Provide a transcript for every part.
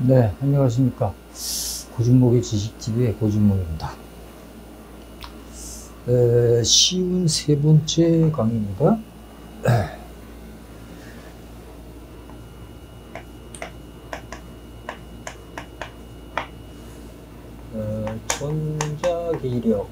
네, 안녕하십니까. 고진목의 지식TV의 고진목입니다. 쉬운 세 번째 강의입니다. 전자기력을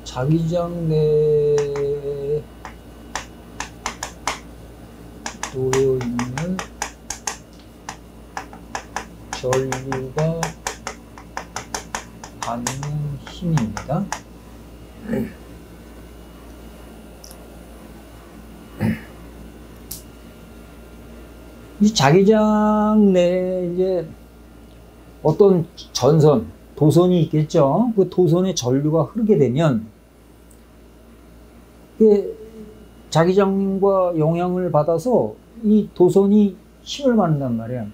자기장 내에 놓여 있는 전류가 받는 힘입니다. 이 자기장 내에 이제 어떤 전선, 도선이 있겠죠. 그 도선에 전류가 흐르게 되면 자기장과 영향을 받아서 이 도선이 힘을 받는단 말이야.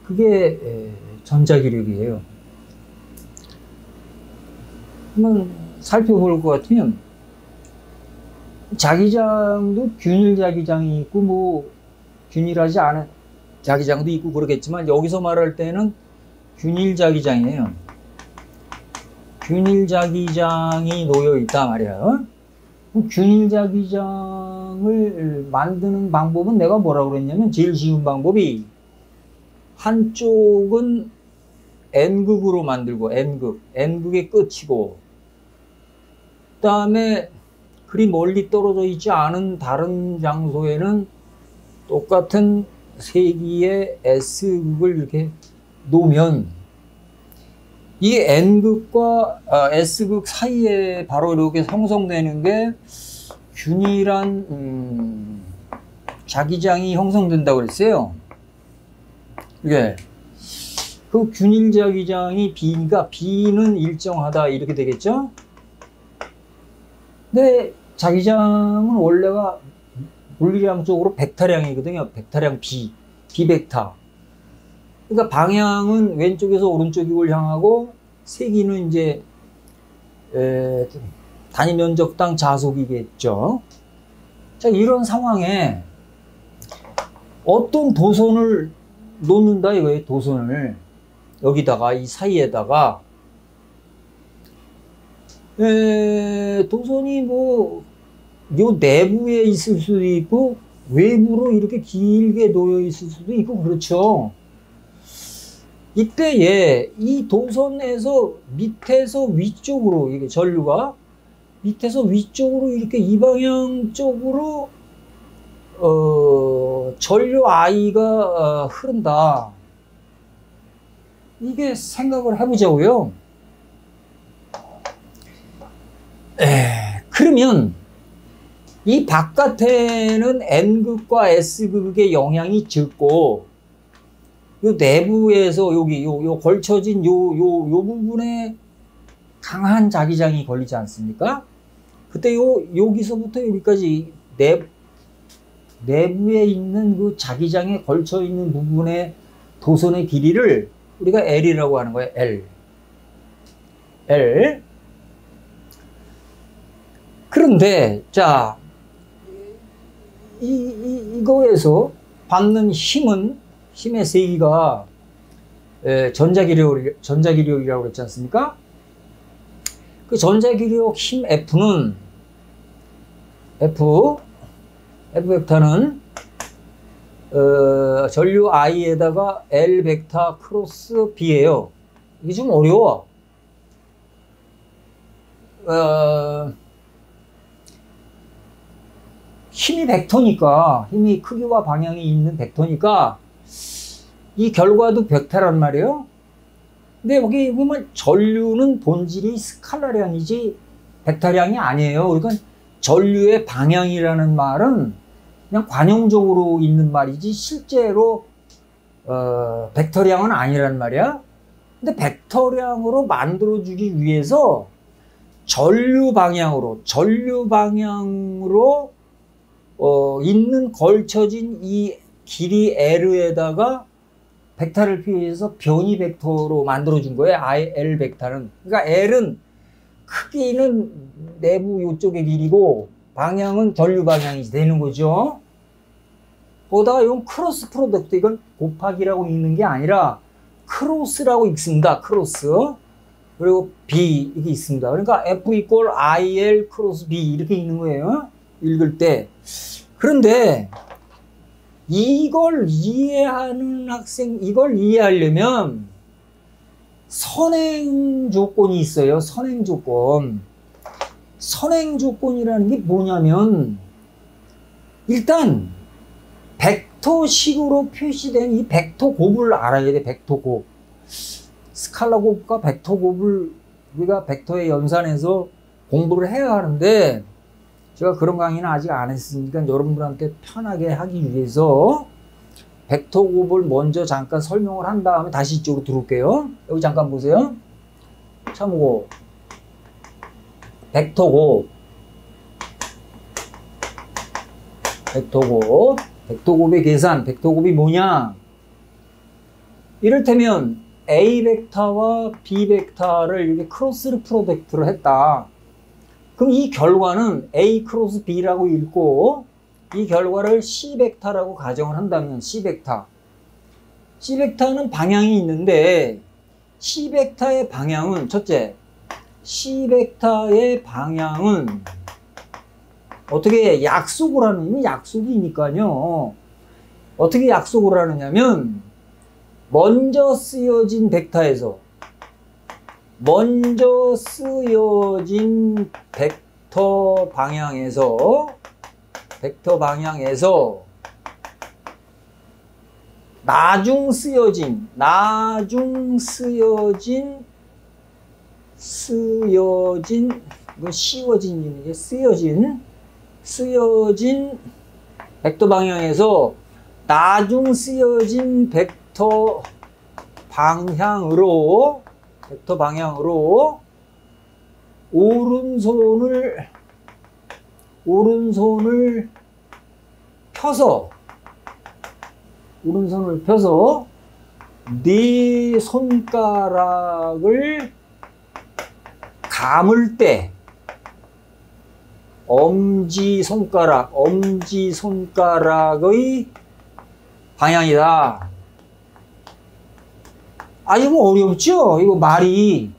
그게 전자기력이에요. 한번 살펴볼 것 같으면 자기장도 균일 자기장이 있고 뭐 균일하지 않은 자기장도 있고 그러겠지만 여기서 말할 때는 균일 자기장이에요. 균일 자기장이 놓여 있단 말이야. 균일 자기장을 만드는 방법은 내가 뭐라고 그랬냐면 제일 쉬운 방법이 한쪽은 N극으로 만들고 N극의 끝이고 그 다음에 그리 멀리 떨어져 있지 않은 다른 장소에는 똑같은 세기의 S극을 이렇게 놓으면 이 N극과 S극 사이에 바로 이렇게 형성되는 게 균일한 자기장이 형성된다고 그랬어요. 이게 그 균일 자기장이 B니까 B는 일정하다 이렇게 되겠죠. 근데 자기장은 원래가 물리량적으로 벡터량이거든요. 벡터량 B, B벡터. 그러니까 방향은 왼쪽에서 오른쪽을 향하고 세기는 이제 단위 면적당 자속이겠죠. 자, 이런 상황에 어떤 도선을 놓는다 이거예요. 도선을 여기다가 이 사이에다가 도선이 뭐 요 내부에 있을 수도 있고 외부로 이렇게 길게 놓여 있을 수도 있고 그렇죠. 이때에 이 도선에서 밑에서 위쪽으로 이게 전류가 밑에서 위쪽으로 이렇게 이 방향 쪽으로 전류 I가 흐른다. 이게 생각을 해보자고요. 그러면 이 바깥에는 N극과 S극의 영향이 적고 요 내부에서 여기 요 걸쳐진 요 부분에 강한 자기장이 걸리지 않습니까? 그때 여기서부터 여기까지 내부에 있는 그 자기장에 걸쳐 있는 부분의 도선의 길이를 우리가 L이라고 하는 거예요. L. 그런데 자, 이거에서 받는 힘의 세기가 전자기력이라고 그랬지 않습니까? 그 전자기력 힘 F는 F 벡터는 전류 I에다가 L 벡터 크로스 B예요. 이게 좀 어려워. 힘이 벡터니까, 힘이 크기와 방향이 있는 벡터니까 이 결과도 벡터란 말이에요. 근데 여기 보면 전류는 본질이 스칼라량이지 벡터량이 아니에요. 그러니까 전류의 방향이라는 말은 그냥 관용적으로 있는 말이지 실제로 벡터량은 아니란 말이야. 근데 벡터량으로 만들어주기 위해서 전류 방향으로 있는 걸쳐진 이 길이 L에다가 벡터를 표시해서 변이 벡터로 만들어준 거예요. L 벡터는. 그러니까 L은 크기는 내부 이쪽의 길이고 방향은 전류 방향이 되는 거죠. 거기다가 이건 크로스 프로덕트, 이건 곱하기라고 읽는 게 아니라 크로스라고 읽습니다. 크로스. 그리고 B 이게 있습니다. 그러니까 F 이퀄 IL 크로스 B 이렇게 읽는 거예요. 읽을 때. 그런데 이걸 이해하는 학생, 이걸 이해하려면 선행 조건이 있어요. 선행 조건. 선행 조건이라는 게 뭐냐면 일단 벡터식으로 표시된 이 벡터 곱을 알아야 돼. 벡터 곱. 스칼라 곱과 벡터 곱을 우리가 벡터의 연산해서 공부를 해야 하는데 제가 그런 강의는 아직 안 했으니까 여러분들한테 편하게 하기 위해서 벡터 곱을 먼저 잠깐 설명을 한 다음에 다시 이쪽으로 들어올게요. 여기 잠깐 보세요. 참고 벡터 곱, 벡터 곱, 벡터 곱의 계산, 벡터 곱이 뭐냐? 이를테면 A 벡터와 B 벡터를 이렇게 크로스 프로덕트를 했다. 그럼 이 결과는 A 크로스 B라고 읽고 이 결과를 C 벡터라고 가정을 한다면 C 벡터. C 벡터는 방향이 있는데 C 벡터의 방향은 첫째, C 벡터의 방향은 어떻게 약속을 하는, 이건 약속이니까요. 어떻게 약속을 하느냐면 먼저 쓰여진 벡터 방향에서 나중 쓰여진 이거 씌워진 게 쓰여진 벡터 방향에서 나중 쓰여진 벡터 방향으로 오른손을 펴서 네 손가락을 감을 때 엄지손가락의 방향이다. 아, 이거 어렵죠? 이거 말이.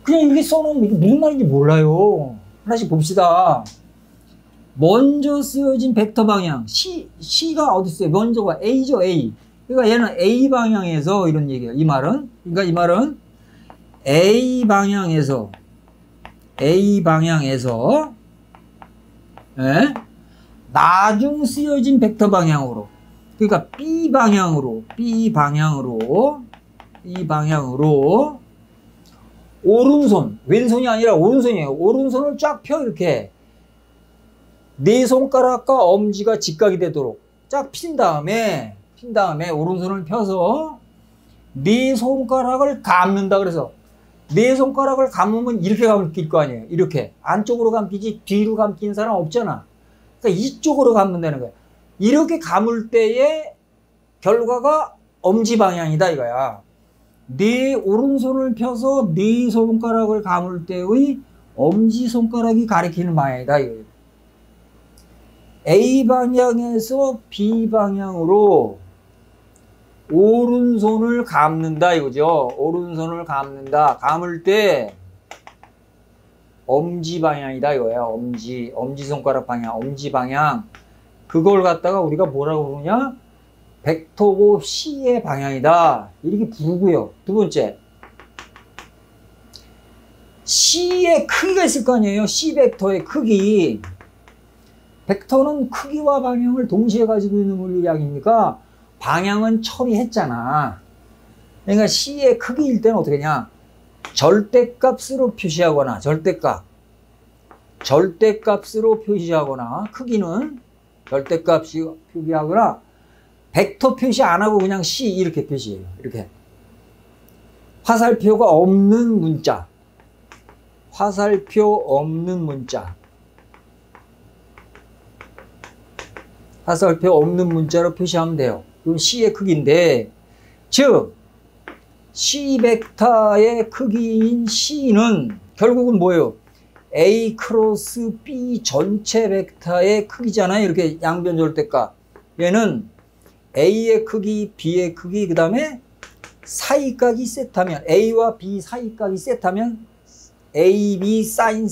그냥 이렇게 써놓으면 이게 무슨 말인지 몰라요. 하나씩 봅시다. 먼저 쓰여진 벡터 방향. C가 어디 있어요? 먼저가 A죠, A. 그러니까 얘는 A 방향에서 이런 얘기예요. 이 말은. 그러니까 이 말은 A 방향에서 예? 나중 쓰여진 벡터 방향으로, 그러니까 B 방향으로 오른손, 왼손이 아니라 오른손이에요. 오른손을 쫙 펴. 이렇게 네 손가락과 엄지가 직각이 되도록 쫙 핀 다음에 오른손을 펴서 네 손가락을 감는다. 그래서 네 손가락을 감으면 이렇게 감길 거 아니에요. 이렇게 안쪽으로 감기지 뒤로 감기는 사람 없잖아. 그러니까 이쪽으로 감는다는 거야. 이렇게 감을 때의 결과가 엄지 방향이다 이거야. 네 오른손을 펴서 네 손가락을 감을 때의 엄지 손가락이 가리키는 방향이다 이거예요. A 방향에서 B 방향으로 오른손을 감는다 이거죠. 오른손을 감을 때 엄지 방향이다 이거야. 엄지 손가락 방향, 엄지 방향. 그걸 갖다가 우리가 뭐라고 부르냐? 벡터곱 C의 방향이다 이렇게 부르고요. 두 번째, C의 크기가 있을 거 아니에요. C 벡터의 크기. 벡터는 크기와 방향을 동시에 가지고 있는 물리학이니까 방향은 처리했잖아. 그러니까 C의 크기일 때는 어떻게 하냐? 절대값으로 표시하거나, 절대값으로 표시하거나, 크기는 절대값으로 표기하거나, 벡터 표시 안 하고 그냥 C 이렇게 표시해요. 이렇게. 화살표가 없는 문자. 화살표 없는 문자로 표시하면 돼요. 이건 C의 크기인데, 즉 C 벡터의 크기인 C는 결국은 뭐예요? A 크로스 B 전체 벡터의 크기잖아요. 이렇게 양변절대값. 얘는 A의 크기, B의 크기, 그 다음에 사이각이 세타면, A와 B 사이각이 세타면 A, B 사인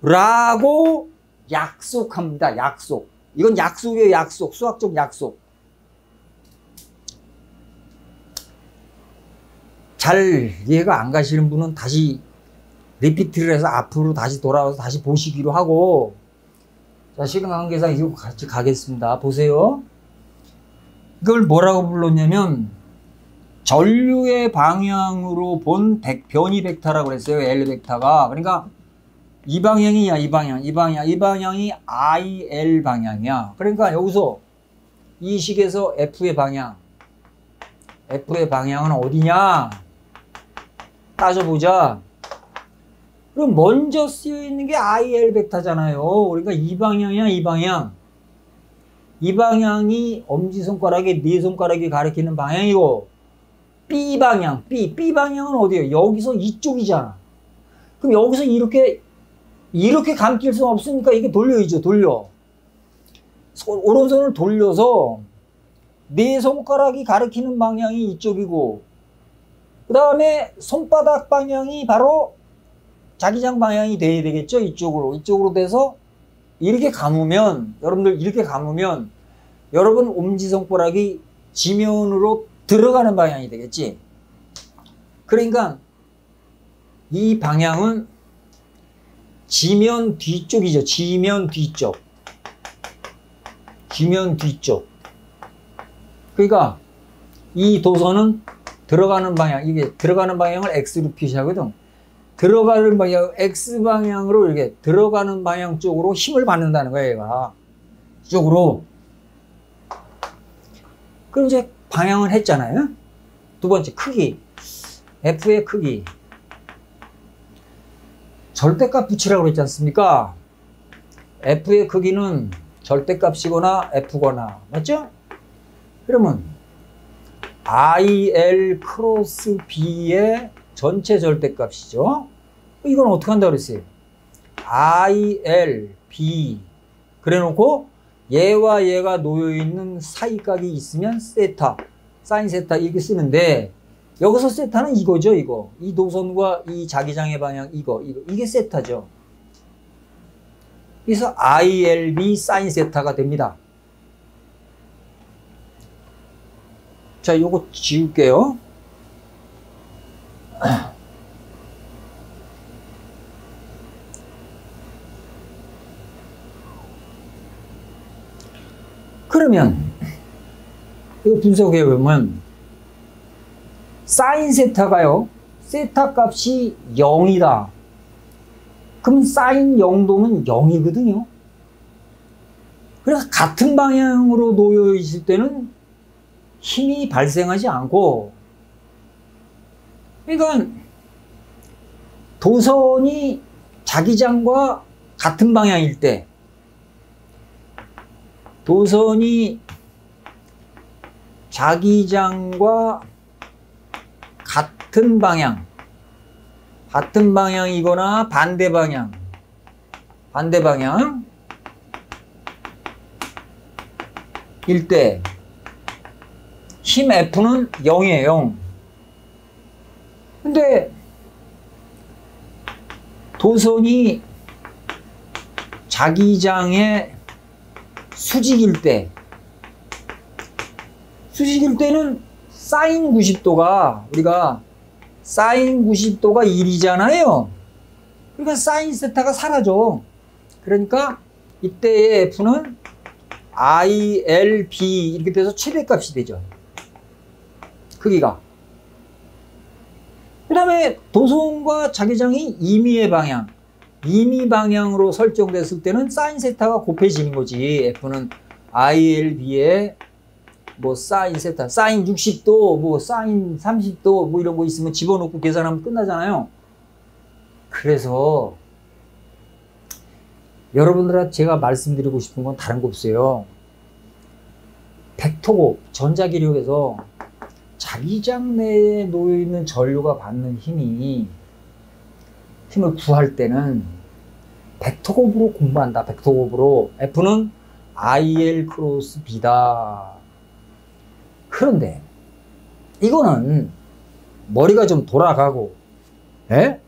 세타라고 약속합니다. 약속. 이건 약속이에요. 약속. 수학적 약속. 잘 이해가 안 가시는 분은 다시 리피트를 해서 앞으로 다시 돌아와서 다시 보시기로 하고, 자, 시간 관계상 이거 같이 가겠습니다. 보세요. 이걸 뭐라고 불렀냐면 전류의 방향으로 본 변이 벡터라고 그랬어요. L 벡터가. 그러니까 이 방향이야, 이 방향. 이 방향이 IL 방향이야. 그러니까 여기서 이 식에서 F의 방향은 어디냐? 따져보자. 그럼 먼저 쓰여있는 게 IL 벡터잖아요. 그러니까 이 방향이야, 이 방향. 이 방향이 엄지손가락에 네 손가락이 가리키는 방향이고, B 방향, B 방향은 어디예요? 여기서 이쪽이잖아. 그럼 여기서 이렇게 감길 수 없으니까 이게 돌려야죠, 돌려. 오른손을 돌려서 네 손가락이 가리키는 방향이 이쪽이고, 그 다음에 손바닥 방향이 바로 자기장 방향이 돼야 되겠죠? 이쪽으로 돼서 이렇게 감으면, 여러분들 이렇게 감으면 여러분 엄지손가락이 지면으로 들어가는 방향이 되겠지? 그러니까 이 방향은 지면 뒤쪽이죠. 지면 뒤쪽. 그러니까 이 도선은 들어가는 방향, 이게 들어가는 방향을 X로 표시하거든. 들어가는 방향, X방향으로 이렇게 들어가는 방향 쪽으로 힘을 받는다는 거예요, 얘가. 이쪽으로. 그럼 이제 방향을 했잖아요. 두 번째, 크기. F의 크기. 절대값 붙이라고 그랬지 않습니까? F의 크기는 절대값이거나 F거나, 맞죠? 그러면 IL 크로스 B의 전체 절대값이죠. 이건 어떻게 한다고 그랬어요? IL, B 그래 놓고 얘와 얘가 놓여있는 사이각이 있으면 세타, 사인 세타 이렇게 쓰는데, 여기서 세타는 이거죠, 이거. 이 도선과 이 자기장의 방향, 이게 세타죠. 그래서 ILB 사인 세타가 됩니다. 자, 요거 지울게요. 그러면 이거 분석해 보면 사인 세타가요, 세타 값이 0이다. 그럼 사인 0도는 0이거든요. 그래서 같은 방향으로 놓여 있을 때는 힘이 발생하지 않고, 그러니까 도선이 자기장과 같은 방향일 때, 도선이 자기장과 같은 방향이거나 반대 방향일 때 힘 F는 0이에요. 0. 근데 도선이 자기장의 수직일 때는 사인 90도가, 우리가 사인 90도가 1이잖아요. 그러니까 사인 세타가 사라져. 그러니까 이때의 F는 ILB 이렇게 돼서 최대값이 되죠. 크기가. 그 다음에 도선과 자기장이 임의 방향으로 설정됐을 때는 사인 세타가 곱해지는 거지. F는 ILB에 뭐 사인 세타, 사인 60도, 뭐 사인 30도 뭐 이런 거 있으면 집어넣고 계산하면 끝나잖아요. 그래서 여러분들한테 제가 말씀드리고 싶은 건 다른 거 없어요. 벡터고 전자기력에서 자기장 내에 놓여있는 전류가 받는 힘을 구할 때는 벡터곱으로 공부한다. 벡터곱으로. F는 IL 크로스 B다. 그런데 이거는 머리가 좀 돌아가고, 에?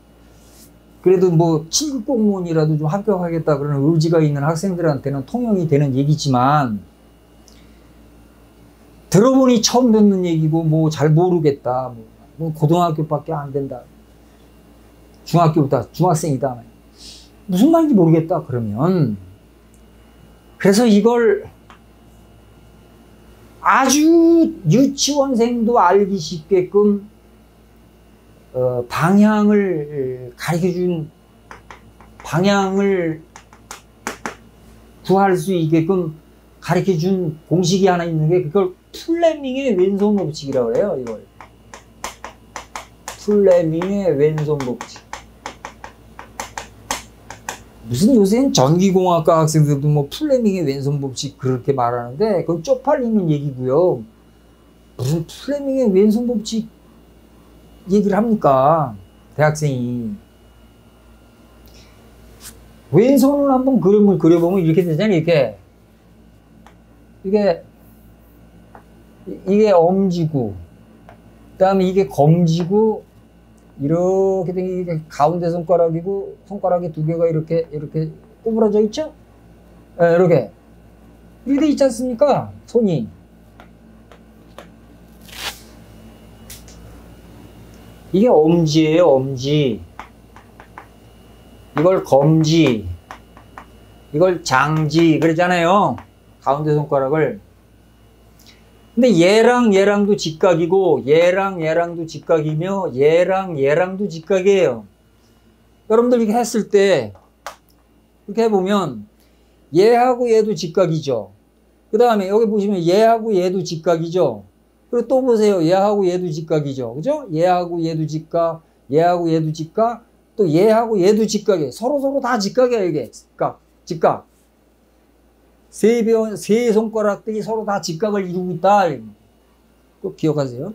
그래도 뭐 7급 공무원이라도 좀 합격하겠다 그러는 의지가 있는 학생들한테는 통용이 되는 얘기지만, 들어보니 처음 듣는 얘기고 뭐 잘 모르겠다, 뭐 고등학교밖에 안 된다, 중학교보다 중학생이다, 무슨 말인지 모르겠다 그러면, 그래서 이걸 아주 유치원생도 알기 쉽게끔 방향을 가르쳐준, 방향을 구할 수 있게끔 가르쳐준 공식이 하나 있는 게, 그걸 플레밍의 왼손 법칙이라고 그래요. 이걸 플레밍의 왼손 법칙. 무슨 요새는 전기공학과 학생들도 뭐 플레밍의 왼손 법칙 그렇게 말하는데, 그건 쪽팔리는 얘기고요. 무슨 플레밍의 왼손 법칙 얘기를 합니까, 대학생이. 왼손을 한번 그림을 그려보면 이렇게 되잖아요. 이게 엄지고, 그 다음에 이게 검지고, 이렇게 된 게 가운데 손가락이고, 손가락이 두 개가 이렇게 구부러져 있죠? 네, 이렇게 돼 있지 않습니까? 손이. 이게 엄지예요, 엄지. 이걸 검지, 이걸 장지 그러잖아요, 가운데 손가락을. 근데 얘랑도 직각이고, 얘랑도 직각이며, 얘랑도 직각이에요. 여러분들 이렇게 했을 때, 이렇게 해보면, 얘하고 얘도 직각이죠. 그 다음에 여기 보시면 얘하고 얘도 직각이죠. 그리고 또 보세요. 얘하고 얘도 직각이죠. 그죠? 얘하고 얘도 직각, 얘하고 얘도 직각, 또 얘하고 얘도 직각이에요. 서로 다 직각이에요, 이게. 직각. 세 손가락들이 서로 다 직각을 이루고 있다. 꼭 기억하세요.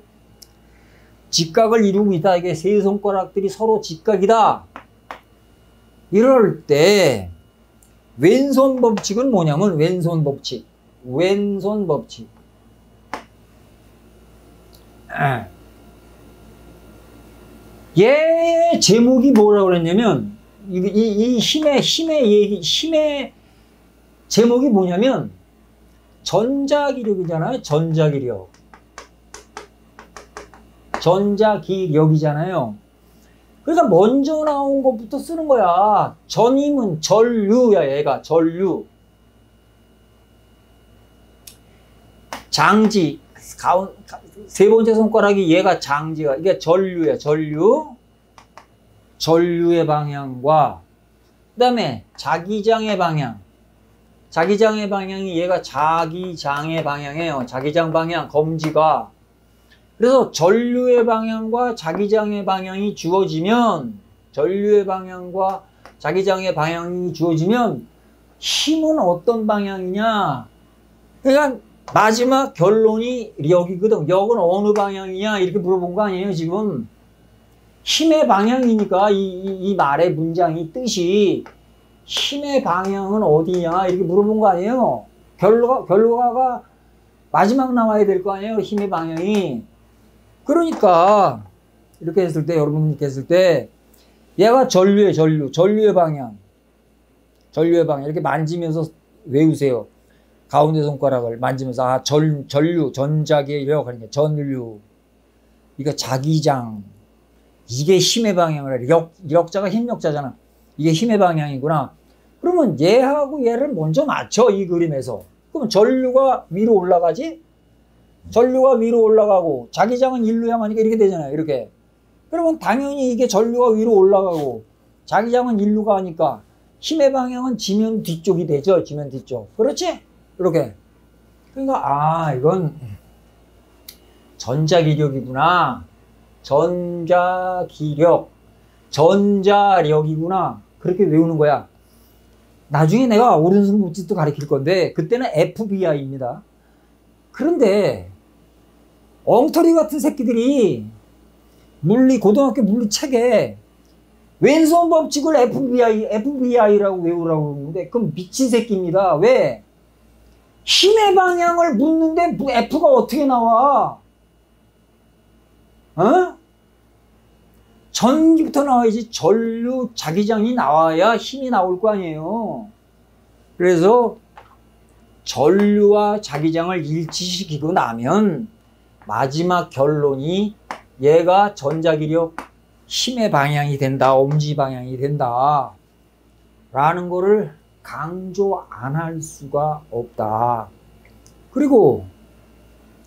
직각을 이루고 있다. 이게 세 손가락들이 서로 직각이다. 이럴 때 왼손 법칙은 뭐냐면, 왼손 법칙. 얘 제목이 뭐라고 그랬냐면, 이 힘의 제목이 뭐냐면, 전자기력이잖아요. 전자기력이잖아요. 그러니까 먼저 나온 것부터 쓰는 거야. 전임은 전류야, 얘가 전류. 장지, 세 번째 손가락이 얘가 장지가, 이게 전류야, 전류의 방향과, 그 다음에 자기장의 방향이 얘가 자기장의 방향이에요. 자기장 방향, 검지가. 그래서 전류의 방향과 자기장의 방향이 주어지면, 힘은 어떤 방향이냐? 그러니까 마지막 결론이 력이거든. 력은 어느 방향이냐? 이렇게 물어본 거 아니에요, 지금. 힘의 방향이니까 이 말의 문장이 뜻이 힘의 방향은 어디냐? 이렇게 물어본 거 아니에요. 결과가 마지막 나와야 될 거 아니에요, 힘의 방향이. 그러니까 이렇게 했을 때, 여러분이 이렇게 했을 때, 얘가 전류의 방향 이렇게 만지면서 외우세요. 가운데 손가락을 만지면서, 아, 전류, 전자기력 하는 게 전류. 이거 자기장. 이게 힘의 방향을 해. 역자가 힘력자잖아. 이게 힘의 방향이구나. 그러면 얘하고 얘를 먼저 맞춰, 이 그림에서. 그럼 전류가 위로 올라가지? 전류가 위로 올라가고, 자기장은 일로 향하니까 이렇게 되잖아요, 이렇게. 그러면 당연히 이게 전류가 위로 올라가고, 자기장은 일로 가니까, 힘의 방향은 지면 뒤쪽이 되죠, 지면 뒤쪽. 그렇지? 이렇게. 그러니까, 이건 전자기력이구나. 전자력이구나. 그렇게 외우는 거야. 나중에 내가 오른손 법칙도 가르칠 건데, 그때는 FBI입니다. 그런데 엉터리 같은 새끼들이 고등학교 물리 책에 왼손 법칙을 FBI라고 외우라고 그러는데 그럼 미친 새끼입니다. 왜? 힘의 방향을 묻는데 F가 어떻게 나와? 어? 전기부터 나와야지. 전류 자기장이 나와야 힘이 나올 거 아니에요. 그래서 전류와 자기장을 일치시키고 나면 마지막 결론이 얘가 전자기력 힘의 방향이 된다, 엄지 방향이 된다 라는 거를 강조 안 할 수가 없다. 그리고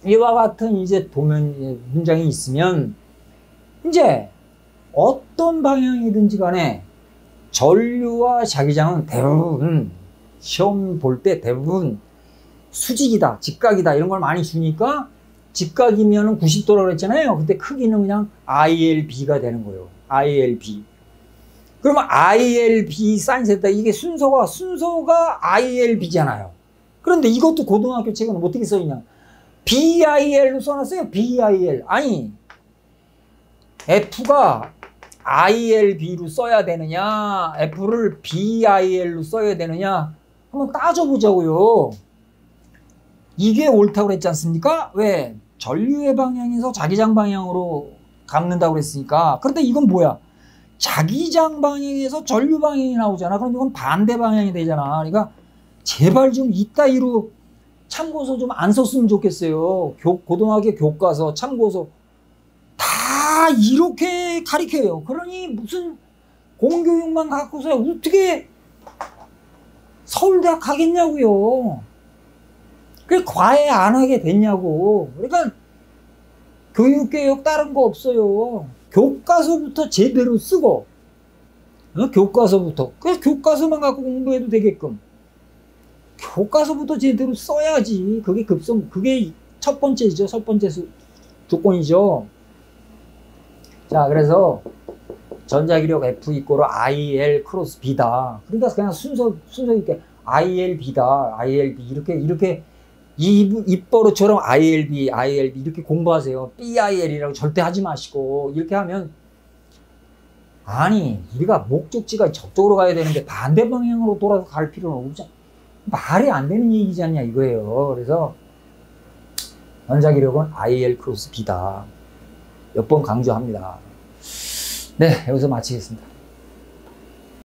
이와 같은 이제 문장이 있으면 이제 어떤 방향이든지 간에 전류와 자기장은 대부분 시험 볼 때 대부분 수직이다, 직각이다 이런 걸 많이 주니까 직각이면 90도라고 그랬잖아요. 근데 크기는 그냥 ILB가 되는 거예요. ILB. 그러면 ILB 사인 세타 이게 순서가 ILB잖아요. 그런데 이것도 고등학교 책은 어떻게 써있냐? BIL로 써놨어요. BIL. 아니 F가 ILB로 써야 되느냐 F를 BIL로 써야 되느냐 한번 따져보자고요. 이게 옳다고 그랬지 않습니까? 왜? 전류의 방향에서 자기장 방향으로 감는다고 그랬으니까. 그런데 이건 뭐야? 자기장 방향에서 전류 방향이 나오잖아. 그럼 이건 반대 방향이 되잖아. 그러니까 제발 좀 이따위로 참고서 좀 안 썼으면 좋겠어요. 고등학교 교과서, 참고서 다 이렇게 가르쳐요. 그러니 무슨 공교육만 갖고서 어떻게 서울대학 가겠냐고요. 그 과외 안 하게 됐냐고. 그러니까 교육개혁 다른 거 없어요. 교과서부터 제대로 쓰고, 교과서부터. 그래서 교과서만 갖고 공부해도 되게끔. 교과서부터 제대로 써야지. 그게 첫 번째죠. 첫 번째 조건이죠. 자, 그래서 전자기력 F 이꼬르 IL 크로스 B다. 그러니까 그냥 순서 있게 ILB다. ILB 이렇게 입버릇처럼 ILB 이렇게 공부하세요. BIL이라고 절대 하지 마시고 이렇게 하면 아니 우리가 목적지가 저쪽으로 가야 되는데 반대 방향으로 돌아서 갈 필요는 없잖아. 말이 안 되는 얘기지 않냐 이거예요. 그래서 전자기력은 IL 크로스 B다. 몇 번 강조합니다. 네, 여기서 마치겠습니다.